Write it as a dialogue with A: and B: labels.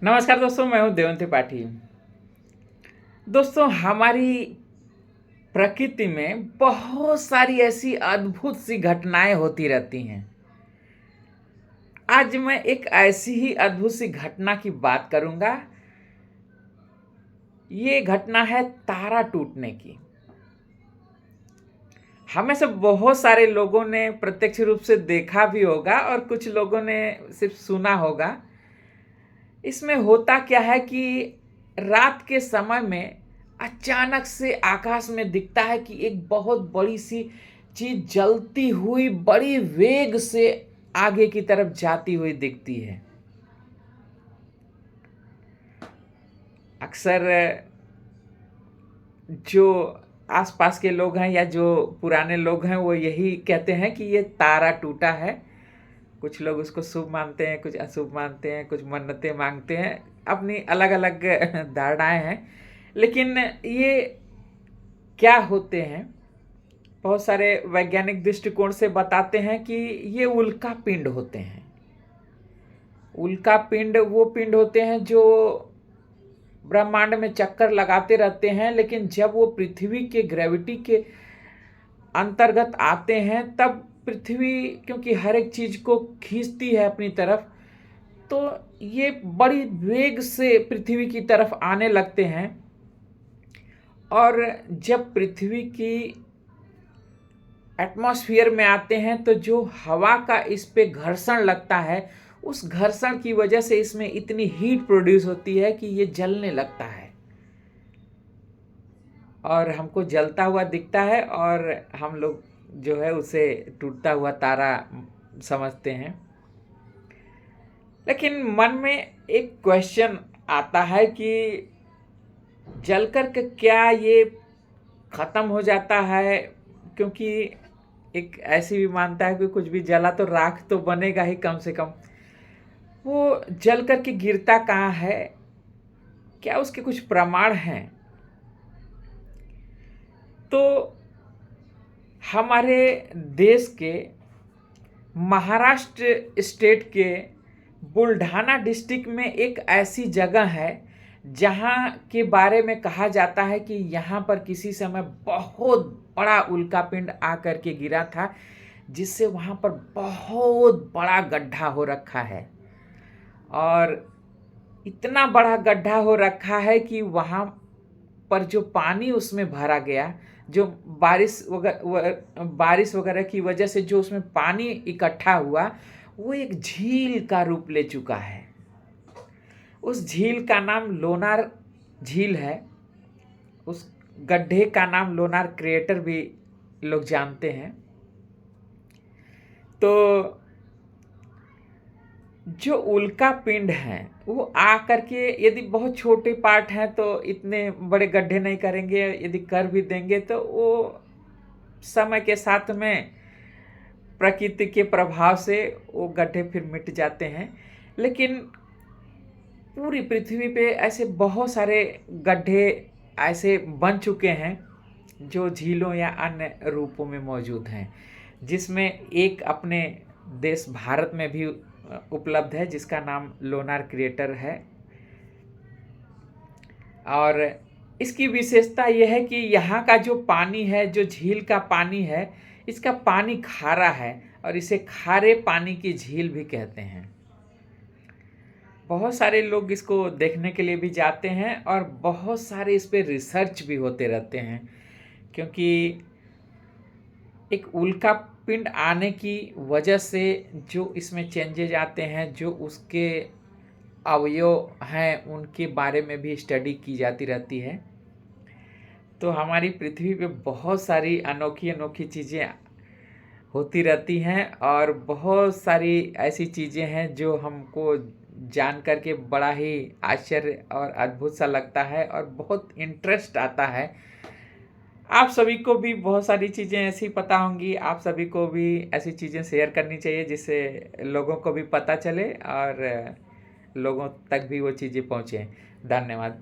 A: नमस्कार दोस्तों, मैं हूं देवंती पाठी। दोस्तों, हमारी प्रकृति में बहुत सारी ऐसी अद्भुत सी घटनाएं होती रहती हैं। आज मैं एक ऐसी ही अद्भुत सी घटना की बात करूंगा। ये घटना है तारा टूटने की। हमें से बहुत सारे लोगों ने प्रत्यक्ष रूप से देखा भी होगा और कुछ लोगों ने सिर्फ सुना होगा। इसमें होता क्या है कि रात के समय में अचानक से आकाश में दिखता है कि एक बहुत बड़ी सी चीज जलती हुई बड़ी वेग से आगे की तरफ जाती हुई दिखती है। अक्सर जो आसपास के लोग हैं या जो पुराने लोग हैं वो यही कहते हैं कि ये तारा टूटा है। कुछ लोग उसको शुभ मानते हैं, कुछ अशुभ मानते हैं, कुछ मन्नतें मांगते हैं, अपनी अलग अलग धारणाएं हैं। लेकिन ये क्या होते हैं, बहुत सारे वैज्ञानिक दृष्टिकोण से बताते हैं कि ये उल्का पिंड होते हैं। उल्का पिंड वो पिंड होते हैं जो ब्रह्मांड में चक्कर लगाते रहते हैं, लेकिन जब वो पृथ्वी के ग्रेविटी के अंतर्गत आते हैं तब पृथ्वी, क्योंकि हर एक चीज को खींचती है अपनी तरफ, तो ये बड़ी वेग से पृथ्वी की तरफ आने लगते हैं। और जब पृथ्वी की एटमॉस्फेयर में आते हैं तो जो हवा का इस पे घर्षण लगता है, उस घर्षण की वजह से इसमें इतनी हीट प्रोड्यूस होती है कि ये जलने लगता है और हमको जलता हुआ दिखता है, और हम लोग जो है उसे टूटता हुआ तारा समझते हैं। लेकिन मन में एक क्वेश्चन आता है कि जलकर के क्या ये खत्म हो जाता है? क्योंकि एक ऐसी भी मानता है कि कुछ भी जला तो राख तो बनेगा ही कम से कम। वो जल करके गिरता कहाँ है? क्या उसके कुछ प्रमाण हैं? तो हमारे देश के महाराष्ट्र स्टेट के बुल्ढाना डिस्ट्रिक्ट में एक ऐसी जगह है जहाँ के बारे में कहा जाता है कि यहाँ पर किसी समय बहुत बड़ा उल्कापिंड आकर के गिरा था, जिससे वहाँ पर बहुत बड़ा गड्ढा हो रखा है। और इतना बड़ा गड्ढा हो रखा है कि वहाँ पर जो पानी उसमें भरा गया, जो बारिश वगैरह की वजह से जो उसमें पानी इकट्ठा हुआ, वो एक झील का रूप ले चुका है। उस झील का नाम लोनार झील है। उस गड्ढे का नाम लोनार क्रेटर भी लोग जानते हैं। तो जो उल्का पिंड हैं वो आ करके, यदि बहुत छोटे पार्ट हैं तो इतने बड़े गड्ढे नहीं करेंगे, यदि कर भी देंगे तो वो समय के साथ में प्रकृति के प्रभाव से वो गड्ढे फिर मिट जाते हैं। लेकिन पूरी पृथ्वी पे ऐसे बहुत सारे गड्ढे ऐसे बन चुके हैं जो झीलों या अन्य रूपों में मौजूद हैं, जिसमें एक अपने देश भारत में भी उपलब्ध है जिसका नाम लोनार क्रेटर है। और इसकी विशेषता यह है कि यहाँ का जो पानी है, जो झील का पानी है, इसका पानी खारा है और इसे खारे पानी की झील भी कहते हैं। बहुत सारे लोग इसको देखने के लिए भी जाते हैं और बहुत सारे इस पे रिसर्च भी होते रहते हैं, क्योंकि एक उल्का पिंड आने की वजह से जो इसमें चेंजेज आते हैं, जो उसके अवयव हैं, उनके बारे में भी स्टडी की जाती रहती है। तो हमारी पृथ्वी पे बहुत सारी अनोखी अनोखी चीज़ें होती रहती हैं और बहुत सारी ऐसी चीज़ें हैं जो हमको जान कर के बड़ा ही आश्चर्य और अद्भुत सा लगता है और बहुत इंटरेस्ट आता है। आप सभी को भी बहुत सारी चीज़ें ऐसी पता होंगी, आप सभी को भी ऐसी चीज़ें शेयर करनी चाहिए जिससे लोगों को भी पता चले और लोगों तक भी वो चीज़ें पहुँचें। धन्यवाद।